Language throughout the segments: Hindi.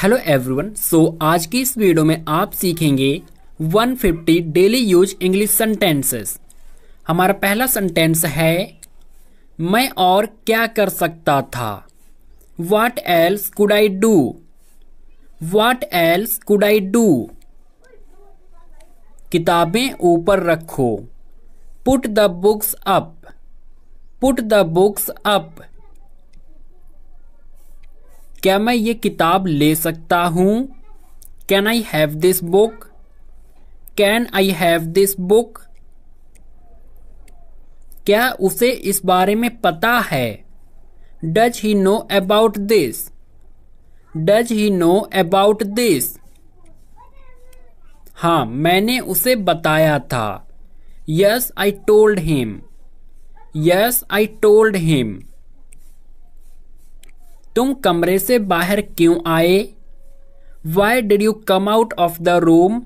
Hello everyone. आज की इस वीडियो में आप सीखेंगे 150 डेली यूज इंग्लिश सेंटेंसेस। हमारा पहला सेंटेंस है मैं और क्या कर सकता था। What else could I do? What else could I do? किताबें ऊपर रखो। Put the books up. Put the books up. क्या मैं ये किताब ले सकता हूँ? Can I have this book? Can I have this book? क्या उसे इस बारे में पता है? Does he know about this? Does he know about this? हाँ, मैंने उसे बताया था। Yes, I told him. Yes, I told him. तुम कमरे से बाहर क्यों आए? Why did you come out of the room?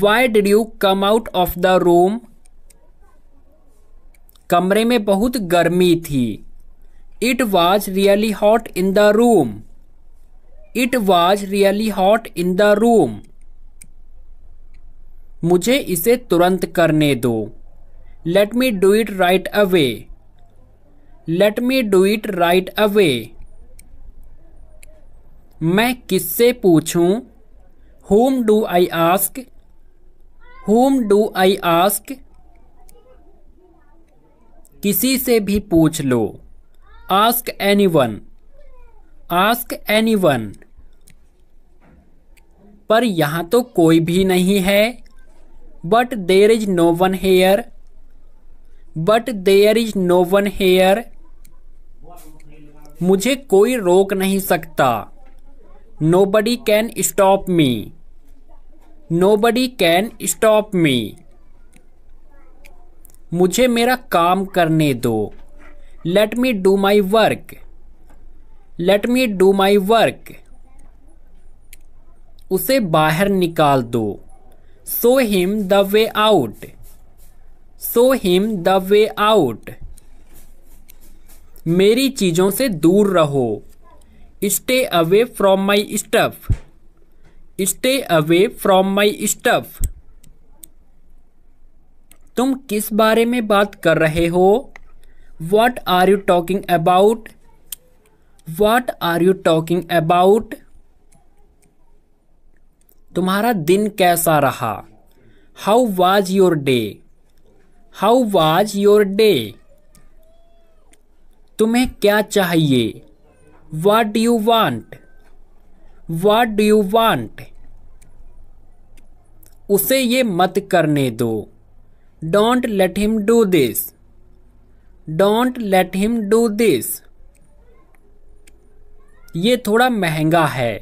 Why did you come out of the room? कमरे में बहुत गर्मी थी। It was really hot in the room. It was really hot in the room. मुझे इसे तुरंत करने दो। Let me do it right away. Let me do it right away. मैं किससे पूछूं? Whom do I ask? Whom do I ask? किसी से भी पूछ लो। Ask anyone. Ask anyone. पर यहाँ तो कोई भी नहीं है। But there is no one here. But there is no one here. मुझे कोई रोक नहीं सकता। Nobody can stop me. Nobody can stop me. मुझे मेरा काम करने दो। Let me do my work. Let me do my work. उसे बाहर निकाल दो। Show him the way out. Show him the way out. मेरी चीजों से दूर रहो। Stay away from my stuff. Stay away from my stuff. तुम किस बारे में बात कर रहे हो? What are you talking about? What are you talking about? तुम्हारा दिन कैसा रहा? How was your day? How was your day? तुम्हें क्या चाहिए? What do you want? What do you want? उसे ये मत करने दो। Don't let him do this. Don't let him do this. ये थोड़ा महंगा है।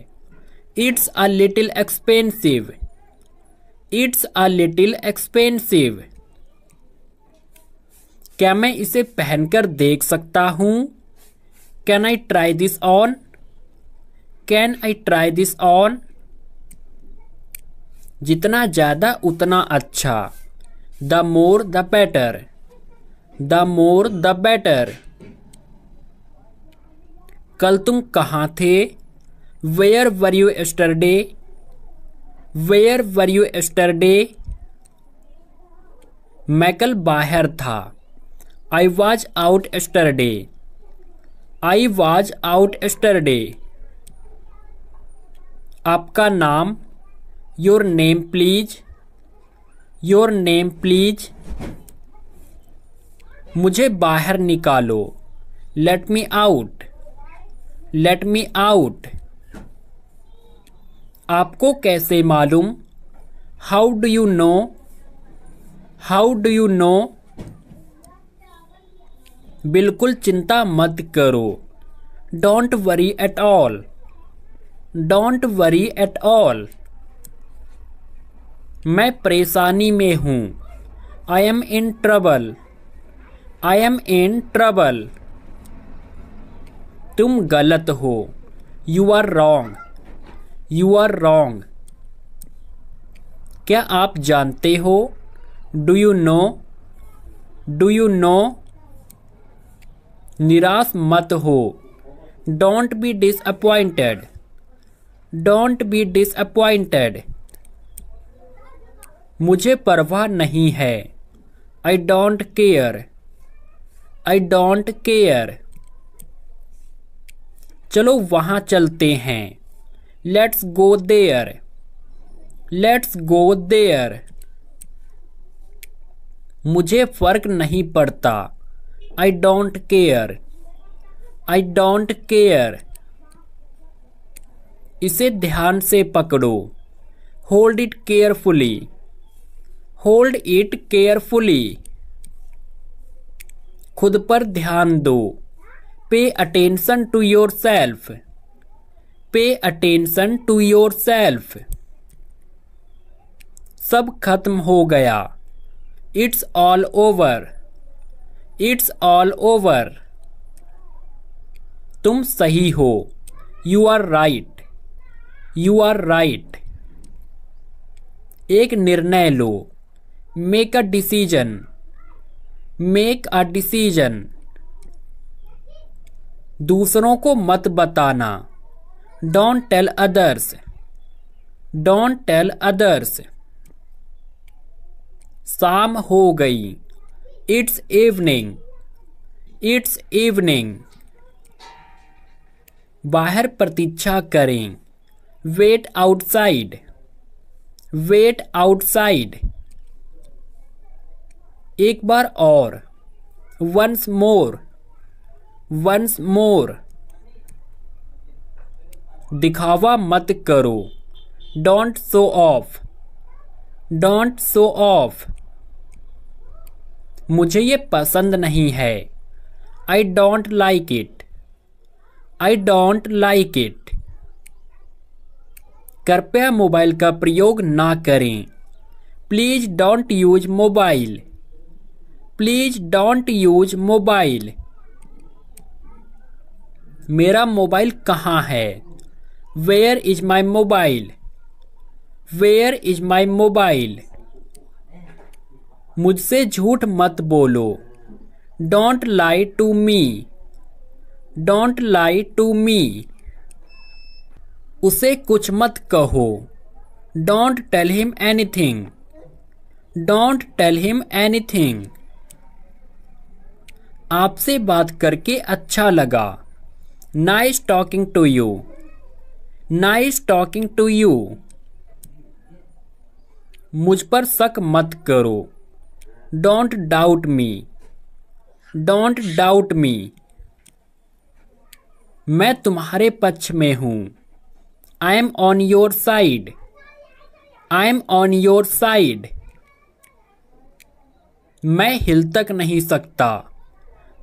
It's a little expensive. It's a little expensive. क्या मैं इसे पहनकर देख सकता हूँ? Can I try this on? Can I try this on? जितना ज़्यादा उतना अच्छा। The more the better. The more the better. कल तुम कहाँ थे? Where were you yesterday? Where were you yesterday? मैं कल बाहर था। I was out yesterday. I was out yesterday. आपका नाम? Your name please. Your name please. मुझे बाहर निकालो। Let me out. Let me out. आपको कैसे मालूम? How do you know? How do you know? बिल्कुल चिंता मत करो। Don't worry at all. Don't worry at all. मैं परेशानी में हूँ। I am in trouble. I am in trouble. तुम गलत हो। You are wrong. You are wrong. क्या आप जानते हो? Do you know? Do you know? निराश मत हो। Don't be disappointed. Don't be disappointed. मुझे परवाह नहीं है। I don't care. I don't care. चलो वहां चलते हैं। Let's go there. Let's go there. मुझे फर्क नहीं पड़ता। I don't care. I don't care. इसे ध्यान से पकड़ो। Hold it carefully. Hold it carefully. खुद पर ध्यान दो। Pay attention to yourself. Pay attention to yourself. सब खत्म हो गया। It's all over. It's all over. तुम सही हो। You are right. You are right. एक निर्णय लो। Make a decision. Make a decision. दूसरों को मत बताना। Don't tell others. Don't tell others. शाम हो गई। It's evening. It's evening. बाहर प्रतीक्षा करें। Wait outside. Wait outside. एक बार और। Once more. Once more. दिखावा मत करो। Don't show off. Don't show off. मुझे ये पसंद नहीं है। I don't like it. I don't like it. कृपया मोबाइल का प्रयोग ना करें। Please don't use mobile. Please don't use mobile. मेरा मोबाइल कहाँ है? Where is my mobile? Where is my mobile? मुझसे झूठ मत बोलो। Don't lie to me. Don't lie to me. उसे कुछ मत कहो। Don't tell him anything. Don't tell him anything. आपसे बात करके अच्छा लगा। Nice talking to you. Nice talking to you. मुझ पर शक मत करो। Don't doubt me. Don't doubt me. मैं तुम्हारे पक्ष में हूं। I am on your side. I am on your side. मैं हिल तक नहीं सकता।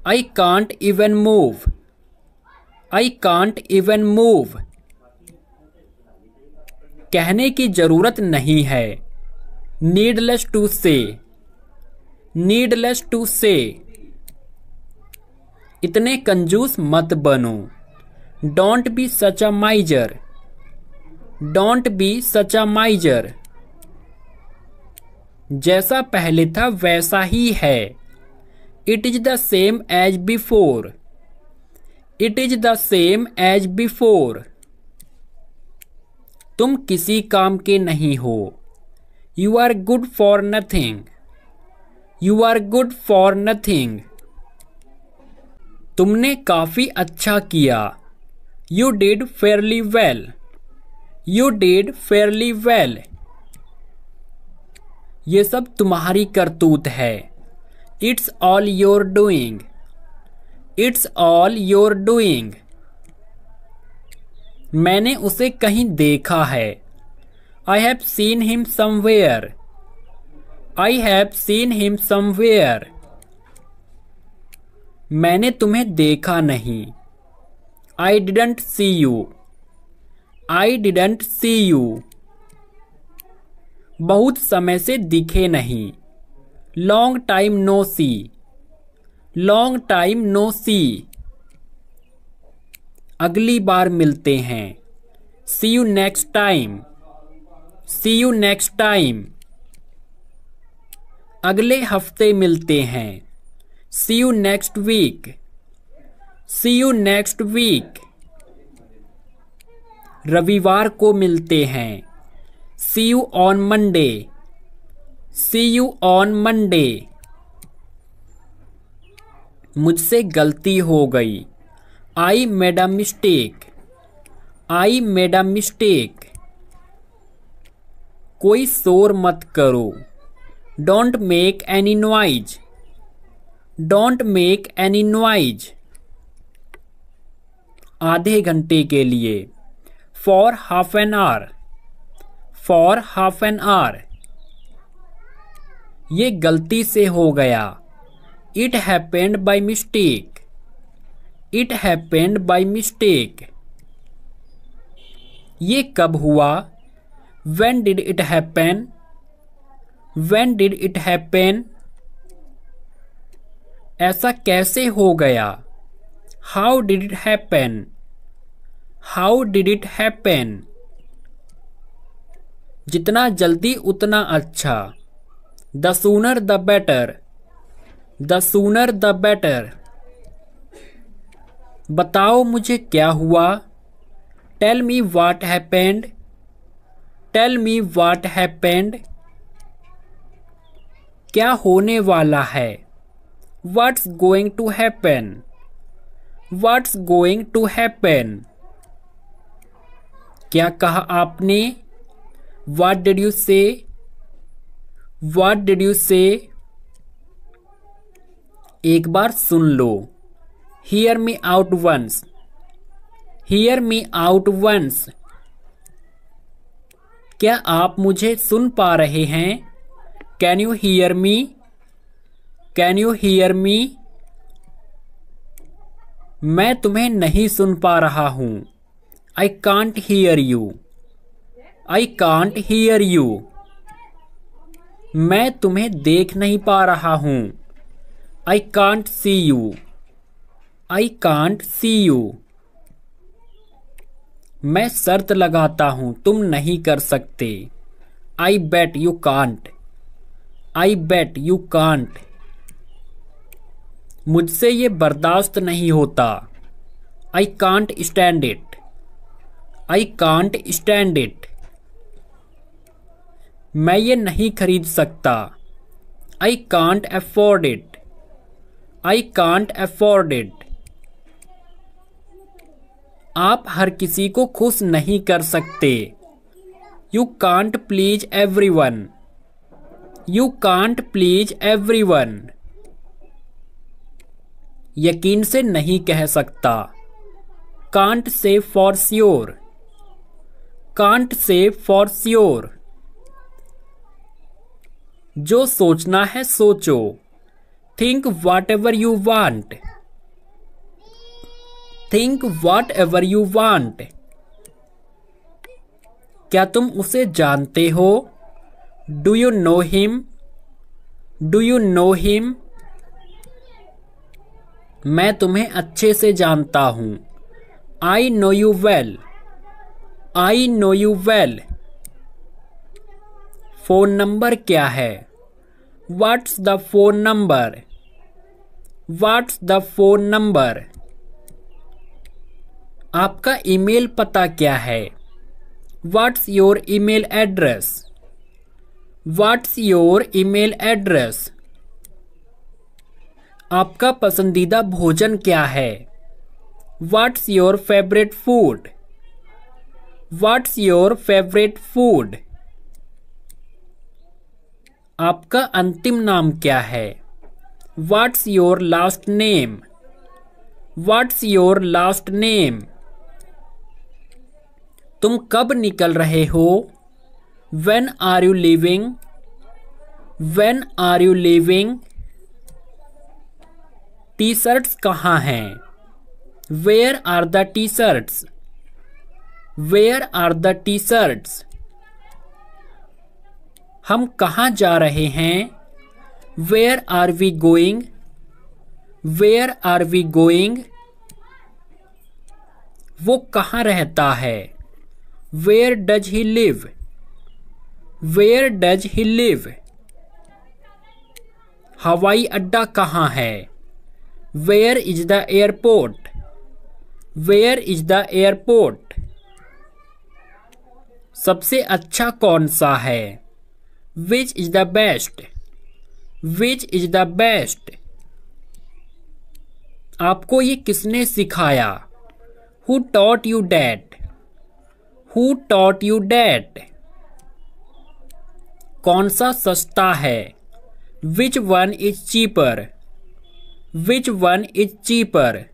I can't even move. I can't even move. कहने की जरूरत नहीं है। Needless to say. Needless to say. इतने कंजूस मत बनो। Don't be such a miser. Don't be such a miser. जैसा पहले था वैसा ही है। It is the same as before. It is the same as before. तुम किसी काम के नहीं हो। You are good for nothing. You are good for nothing. तुमने काफी अच्छा किया। You did fairly well. You did fairly well. ये सब तुम्हारी करतूत है। It's all your doing. It's all your doing. मैंने उसे कहीं देखा है। I have seen him somewhere. I have seen him somewhere. मैंने तुम्हें देखा नहीं। I didn't see you. I didn't see you. बहुत समय से दिखे नहीं। Long time no see. Long time no see. अगली बार मिलते हैं। See you next time. See you next time. अगले हफ्ते मिलते हैं। See you next week. See you next week. रविवार को मिलते हैं। See you on Monday. See you on Monday. मुझसे गलती हो गई। I made a mistake. I made a mistake. कोई शोर मत करो। Don't make any noise. Don't make any noise. आधे घंटे के लिए। For half an hour. For half an hour. ये गलती से हो गया। It happened by mistake. It happened by mistake. ये कब हुआ? When did it happen? When did it happen? ऐसा कैसे हो गया? How did it happen? How did it happen? जितना जल्दी उतना अच्छा। The sooner the better. The sooner the better. बताओ मुझे क्या हुआ? Tell me what happened. Tell me what happened. क्या होने वाला है? What's going to happen? What's going to happen? क्या कहा आपने? What did you say? What did you say? एक बार सुन लो। Hear me out once. Hear me out once. क्या आप मुझे सुन पा रहे हैं? Can you hear me? Can you hear me? मैं तुम्हें नहीं सुन पा रहा हूं। I can't hear you. I can't hear you. मैं तुम्हें देख नहीं पा रहा हूं। I can't see you. I can't see you. मैं शर्त लगाता हूं तुम नहीं कर सकते। I bet you can't. I bet you can't. मुझसे ये बर्दाश्त नहीं होता। I can't stand it. I can't stand it. मैं ये नहीं खरीद सकता। I can't afford it. I can't afford it. आप हर किसी को खुश नहीं कर सकते। You can't please everyone. You can't please everyone. यकीन से नहीं कह सकता। Can't say for sure. Can't say for sure. जो सोचना है सोचो। Think whatever you want. Think whatever you want. क्या तुम उसे जानते हो? Do you know him? Do you know him? मैं तुम्हें अच्छे से जानता हूं। I know you well. I know you well. Phone number क्या है? What's the phone number? What's the phone number? आपका ईमेल पता क्या है? What's your email address? What's your email address? आपका पसंदीदा भोजन क्या है? What's your favorite food? What's your favorite food? आपका अंतिम नाम क्या है? What's your last name? What's your last name? तुम कब निकल रहे हो? When are you leaving? When are you leaving? T shirts कहाँ हैं? Where are the t-shirts? Where are the t-shirts? हम कहाँ जा रहे हैं? Where are we going? Where are we going? वो कहाँ रहता है? Where does he live? Where does he live? हवाई अड्डा कहाँ है? Where is the airport? Where is the airport? सबसे अच्छा कौन सा है? Which is the best? Which is the best? आपको ये किसने सिखाया? Who taught you that? Who taught you that? कौन सा सस्ता है? Which one is cheaper? Which one is cheaper?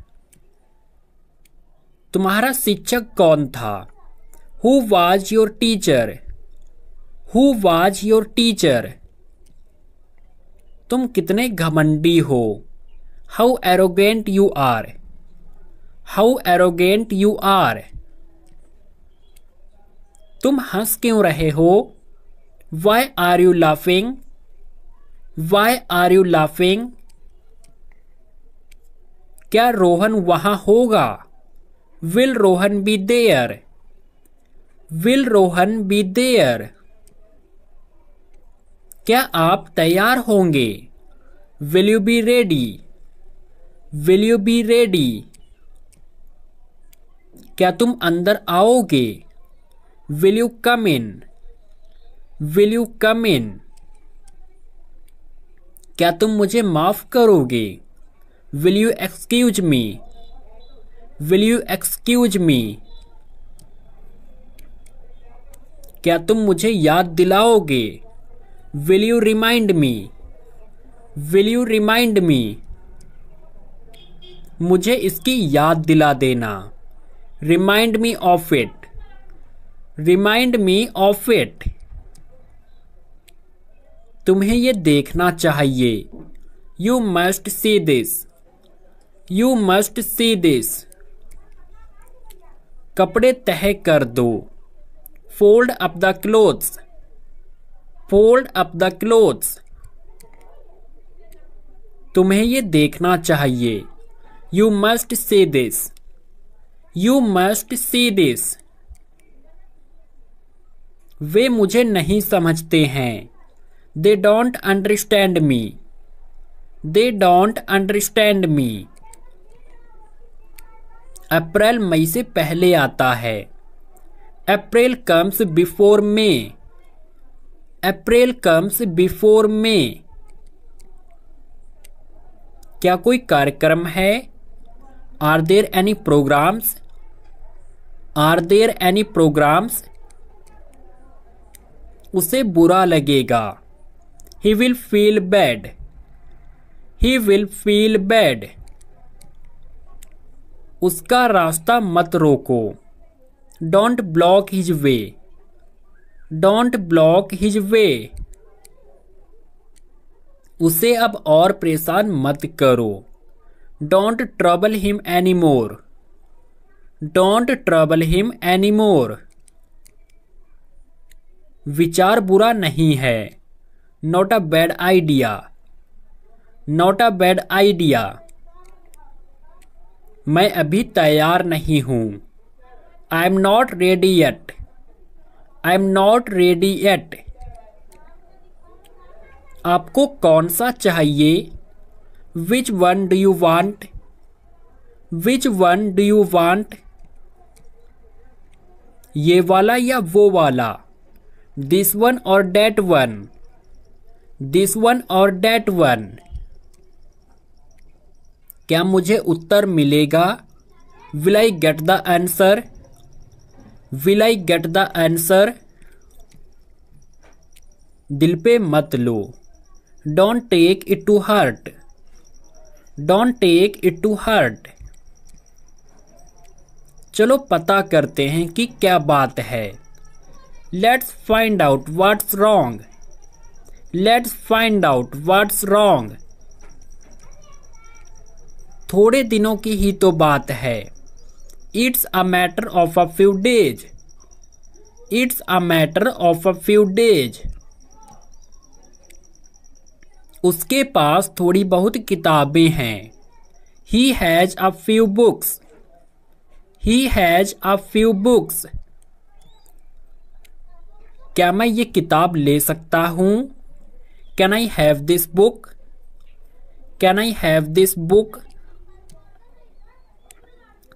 तुम्हारा शिक्षक कौन था? Who was your teacher? Who was your teacher? तुम कितने घमंडी हो? How arrogant you are? How arrogant you are? तुम हंस क्यों रहे हो? Why are you laughing? Y are you laughing? क्या रोहन वहां होगा? Will Rohan be there? Will Rohan be there? क्या आप तैयार होंगे? Will you be ready? Will you be ready? क्या तुम अंदर आओगे? Will you come in? Will you come in? क्या तुम मुझे माफ करोगे? Will you excuse me? Will you excuse me? क्या तुम मुझे याद दिलाओगे? Will you remind me? Will you remind me? मुझे इसकी याद दिला देना। Remind me of it? Remind me of it? तुम्हें ये देखना चाहिए। You must see this? You must see this? कपड़े तह कर दो। Fold up the clothes? Fold up the clothes? तुम्हें ये देखना चाहिए। You must see this? You must see this? वे मुझे नहीं समझते हैं। They don't understand me? They don't understand me? अप्रैल मई से पहले आता है। April comes before May? April comes before मे? क्या कोई कार्यक्रम है? Are there any programs? Are there any programs? उसे बुरा लगेगा। He will feel bad? He will feel bad? उसका रास्ता मत रोको। Don't block his way? Don't block his way? उसे अब और परेशान मत करो। Don't trouble him any more? Don't trouble him any more? विचार बुरा नहीं है। Not a bad idea? Not a bad idea? मैं अभी तैयार नहीं हूं। I am not ready yet? I am not ready yet? आपको कौन सा चाहिए? Which one do you want? Which one do you want? ये वाला या वो वाला? दिस वन और डेट वन? दिस वन और डेट वन? क्या मुझे उत्तर मिलेगा? Will I get the answer? Will I get the answer? दिल पे मत लो। Don't take it to heart? Don't take it to heart? चलो पता करते हैं कि क्या बात है। Let's find out what's wrong? Let's find out what's wrong? थोड़े दिनों की ही तो बात है। It's a matter of a few days? It's a matter of a few days? उसके पास थोड़ी बहुत किताबें हैं। He has a few books? He has a few books? क्या मैं ये किताब ले सकता हूं? Can I have this book? Can I have this book?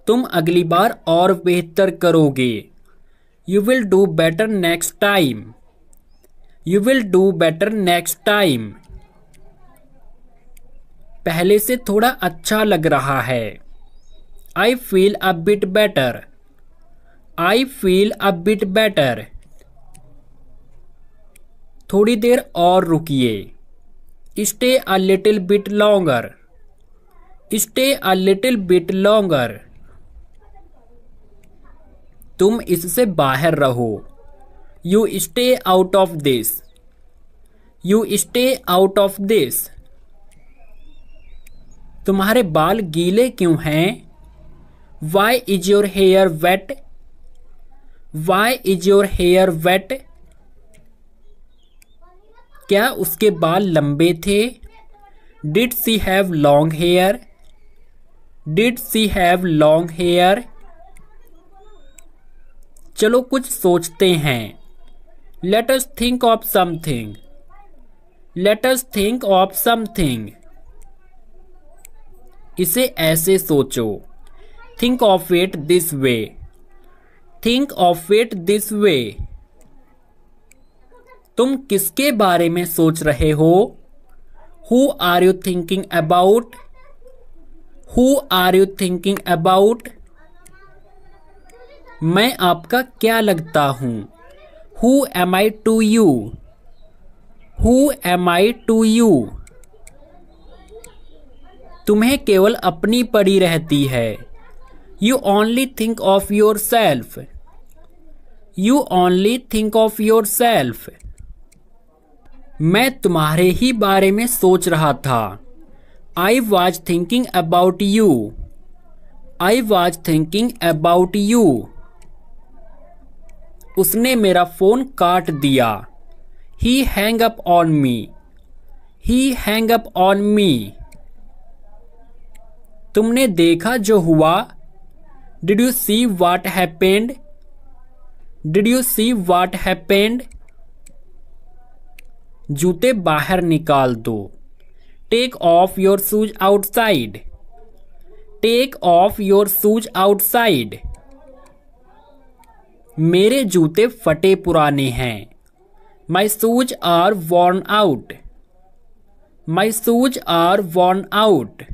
तुम अगली बार और बेहतर करोगे। You will do better next time. You will do better next time. पहले से थोड़ा अच्छा लग रहा है. I feel a bit better. I feel a bit better. थोड़ी देर और रुकिए. Stay a little bit longer. Stay a little bit longer. तुम इससे बाहर रहो. You stay out of this. You stay out of this. तुम्हारे बाल गीले क्यों हैं? Why is your hair wet? Why is your hair wet? क्या उसके बाल लंबे थे? Did she have long hair? Did she have long hair? चलो कुछ सोचते हैं. Let us think of something. Let us think of something. इसे ऐसे सोचो. Think of it this way. Think of it this way. तुम किसके बारे में सोच रहे हो? Who are you thinking about? Who are you thinking about? मैं आपका क्या लगता हूँ? Who am I to you? Who am I to you? तुम्हें केवल अपनी पड़ी रहती है. You only think of yourself. You only think of yourself. मैं तुम्हारे ही बारे में सोच रहा था. I was thinking about you. I was thinking about you. उसने मेरा फोन काट दिया. He hung up on me. He hung up on me. तुमने देखा जो हुआ? Did you see what happened? Did you see what happened? जूते बाहर निकाल दो. Take off your shoes outside. Take off your shoes outside. मेरे जूते फटे पुराने हैं. My shoes are worn out. My shoes are worn out.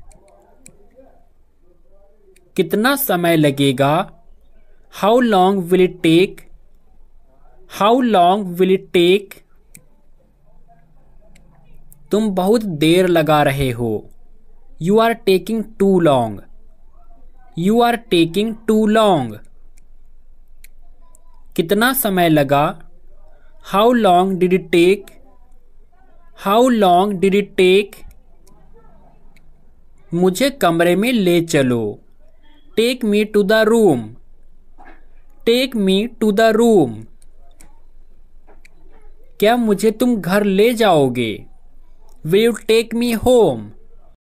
कितना समय लगेगा? How long will it take? How long will it take? तुम बहुत देर लगा रहे हो. You are taking too long. You are taking too long. कितना समय लगा? How long did it take? How long did it take? मुझे कमरे में ले चलो. Take me to the room. Take me to the room. क्या मुझे तुम घर ले जाओगे? Will you take me home?